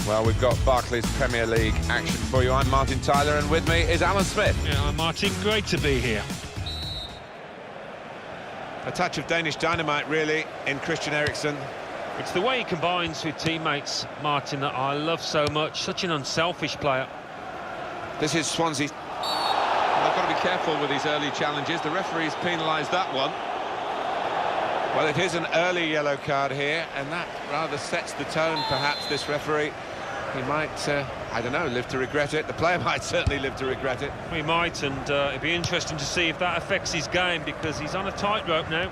Well, we've got Barclays Premier League action for you. I'm Martin Tyler, and with me is Alan Smith. Yeah, I'm Martin. Great to be here. A touch of Danish dynamite, really, in Christian Eriksen. It's the way he combines with teammates, Martin, that I love so much. Such an unselfish player. This is Swansea. They've got to be careful with these early challenges. The referee's penalised that one. Well, it is an early yellow card here, and that rather sets the tone, perhaps, this referee. He might, I don't know, live to regret it. The player might certainly live to regret it. We might, and it'd be interesting to see if that affects his game, because he's on a tightrope now.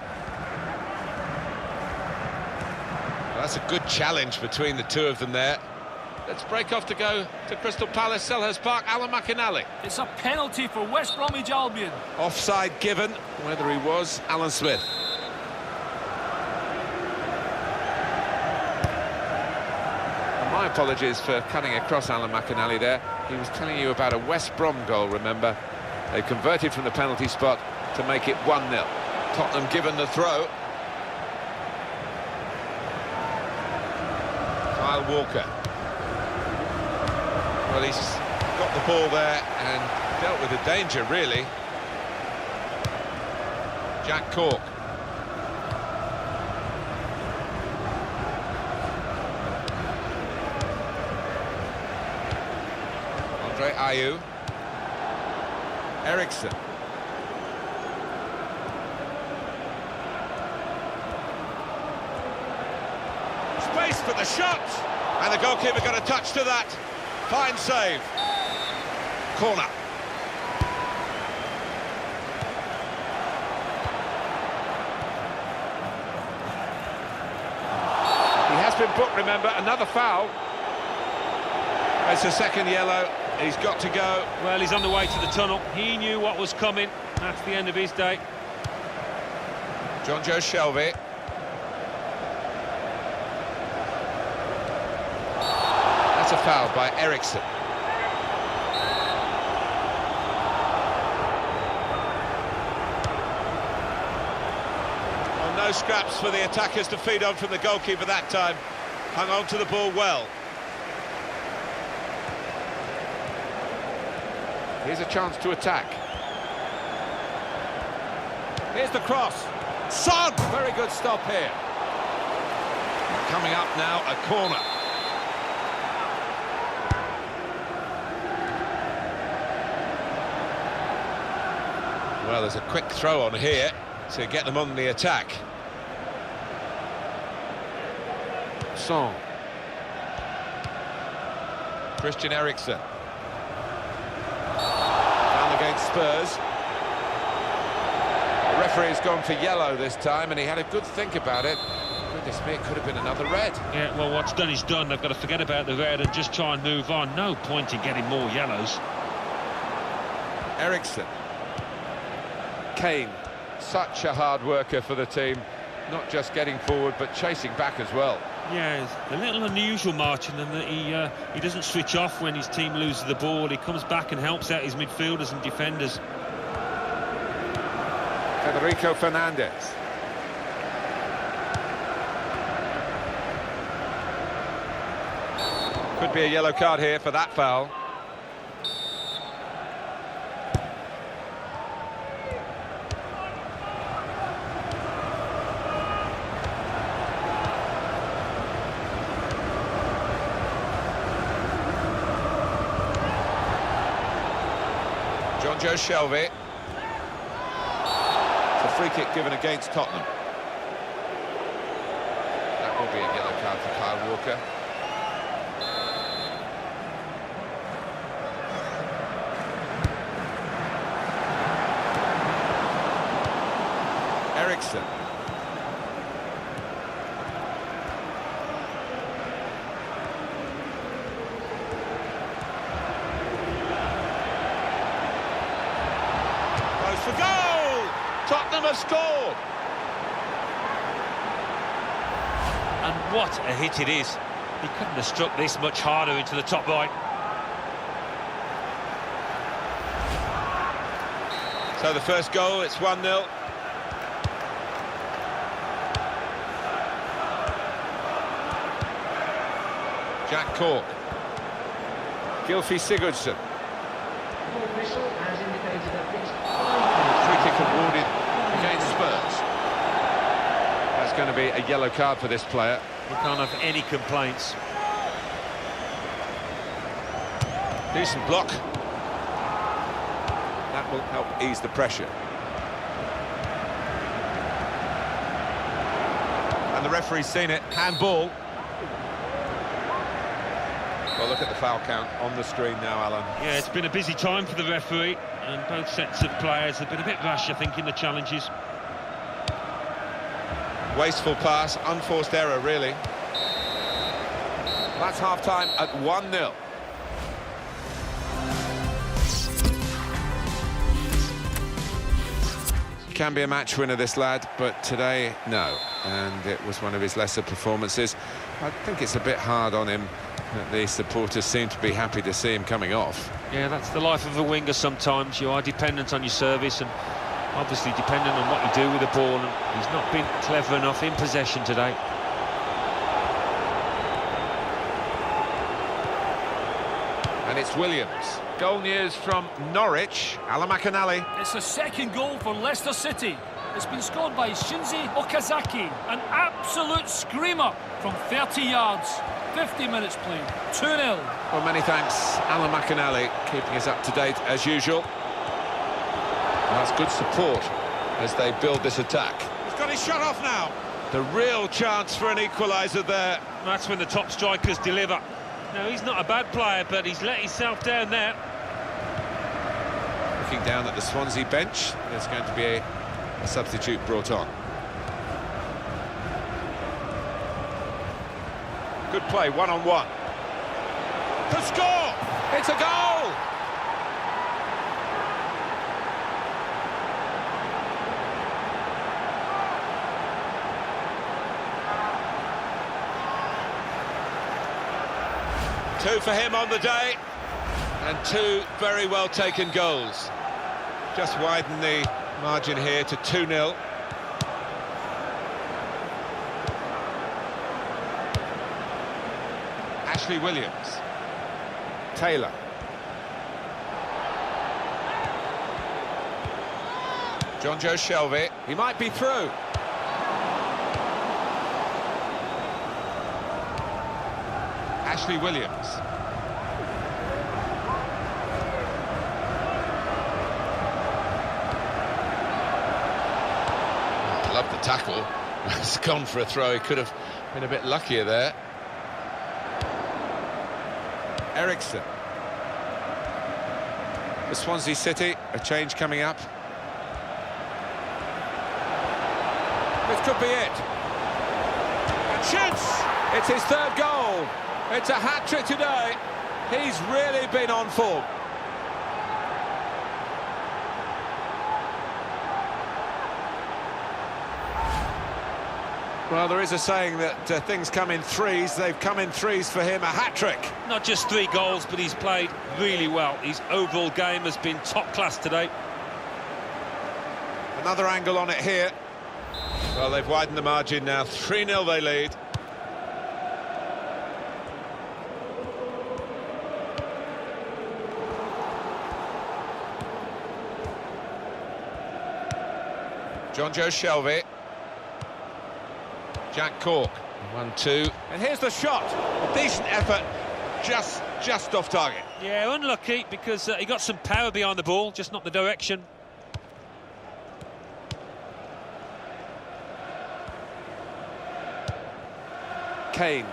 Well, that's a good challenge between the two of them there. Let's break off to go to Crystal Palace, Selhurst Park. Alan McInally. It's a penalty for West Bromwich Albion. Offside given, whether he was. Alan Smith. My apologies for cutting across Alan McInally there. He was telling you about a West Brom goal, remember. They converted from the penalty spot to make it 1-0. Tottenham given the throw. Kyle Walker. Well, he's got the ball there and dealt with the danger, really. Jack Cork. Ayew. Eriksen. Space for the shot, and the goalkeeper got a touch to that. Fine save. Corner. He has been booked, remember. Another foul. It's a second yellow. He's got to go. Well, he's on the way to the tunnel. He knew what was coming. That's the end of his day. John Joe Shelby. That's a foul by Eriksen. Well, no scraps for the attackers to feed on from the goalkeeper that time. Hung on to the ball well. Here's a chance to attack. Here's the cross. Son! Very good stop here. Coming up now, a corner. Well, there's a quick throw on here to get them on the attack. Son. Christian Eriksen. Against Spurs. The referee's gone for yellow this time, and he had a good think about it. Goodness me, it could have been another red. Yeah, well, what's done is done. They've got to forget about the red and just try and move on. No point in getting more yellows. Eriksen. Kane, such a hard worker for the team. Not just getting forward, but chasing back as well. Yeah, it's a little unusual, Martin, in that he doesn't switch off when his team loses the ball. He comes back and helps out his midfielders and defenders. Federico Fernandez. Could be a yellow card here for that foul. John Joe Shelby. It's a free kick given against Tottenham. That will be a yellow card for Kyle Walker. Eriksen. For goal! Tottenham have scored! And what a hit it is. He couldn't have struck this much harder into the top right. So the first goal, it's 1-0. Jack Cork. Gylfi Sigurdsson. Free kick awarded against Spurs. That's going to be a yellow card for this player. We can't have any complaints. Decent block. That will help ease the pressure. And the referee's seen it. Handball. Well, look at the foul count on the screen now, Alan. Yeah, it's been a busy time for the referee, and both sets of players have been a bit rash, I think, in the challenges. Wasteful pass, unforced error, really. That's half-time at 1-0. Can be a match winner, this lad, but today, no. And it was one of his lesser performances. I think it's a bit hard on him that the supporters seem to be happy to see him coming off. Yeah, that's the life of a winger sometimes. You are dependent on your service and obviously dependent on what you do with the ball, and he's not been clever enough in possession today. And it's Williams. Goal news from Norwich. Alan McAnally. It's a second goal for Leicester City. It's been scored by Shinji Okazaki. An absolute screamer from 30 yards. 50 minutes played. 2-0. Well, many thanks, Alan McAnally, keeping us up to date as usual. And that's good support as they build this attack. He's got his shot off now. The real chance for an equaliser there. That's when the top strikers deliver. No, he's not a bad player, but he's let himself down there. Looking down at the Swansea bench, there's going to be a substitute brought on. Good play, one-on-one. To score! It's a goal! Two for him on the day, and two very well taken goals. Just widen the margin here to 2-0. Ashley Williams. Taylor. John Joe Shelby. He might be through. Ashley Williams. Loved the tackle. It's gone for a throw. He could have been a bit luckier there. Eriksson. For Swansea City, a change coming up. This could be it. And shoots! It's his third goal. It's a hat-trick today. He's really been on form. Well, there is a saying that things come in threes. They've come in threes for him, a hat-trick. Not just 3 goals, but he's played really well. His overall game has been top class today. Another angle on it here. Well, they've widened the margin now. 3-0 they lead. John Joe Shelby. Jack Cork. 1-2. And here's the shot. A decent effort. Just off target. Yeah, unlucky because he got some power behind the ball, just not the direction. Kane.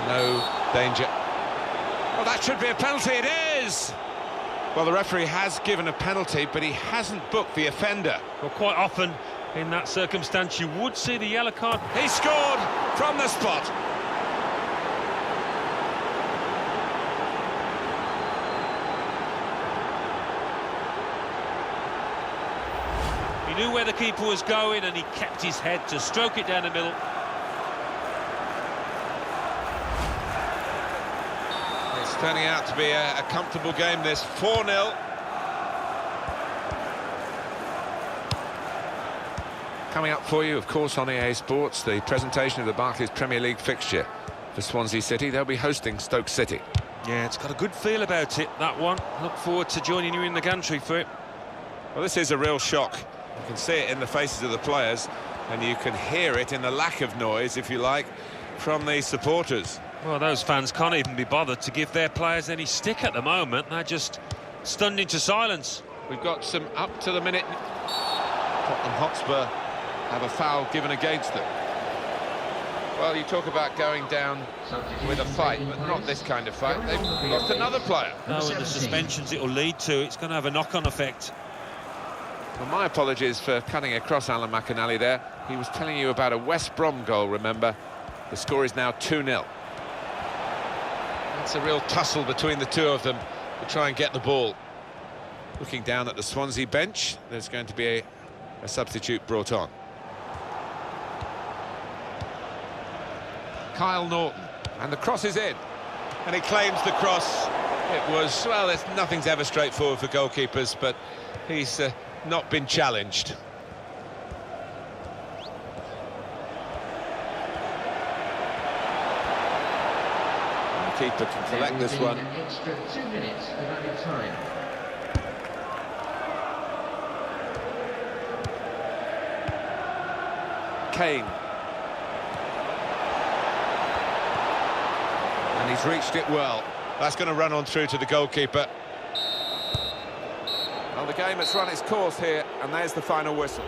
No danger. Well, that should be a penalty. It is! Well, the referee has given a penalty, but he hasn't booked the offender. Well, quite often in that circumstance you would see the yellow card. He scored from the spot. He knew where the keeper was going and he kept his head to stroke it down the middle. It's turning out to be a comfortable game, this. 4-0. Coming up for you, of course, on EA Sports, the presentation of the Barclays Premier League fixture for Swansea City. They'll be hosting Stoke City. Yeah, it's got a good feel about it, that one. Look forward to joining you in the gantry for it. Well, this is a real shock. You can see it in the faces of the players, and you can hear it in the lack of noise, if you like, from the supporters. Well, those fans can't even be bothered to give their players any stick at the moment. They're just stunned into silence. We've got some up to the minute. Tottenham Hotspur have a foul given against them. Well, you talk about going down with a fight, but not this kind of fight. They've lost another player. No, and the suspensions it will lead to, it's going to have a knock-on effect. Well, my apologies for cutting across Alan McInally there. He was telling you about a West Brom goal, remember. The score is now 2-0. It's a real tussle between the two of them to try and get the ball. Looking down at the Swansea bench, there's going to be a substitute brought on. Kyle Norton, and the cross is in. And he claims the cross. It was, well, nothing's ever straightforward for goalkeepers, but he's not been challenged. The keeper can collect this one. An extra 2 minutes of added time. Kane. And he's reached it well. That's going to run on through to the goalkeeper. Well, the game has run its course here, and there's the final whistle.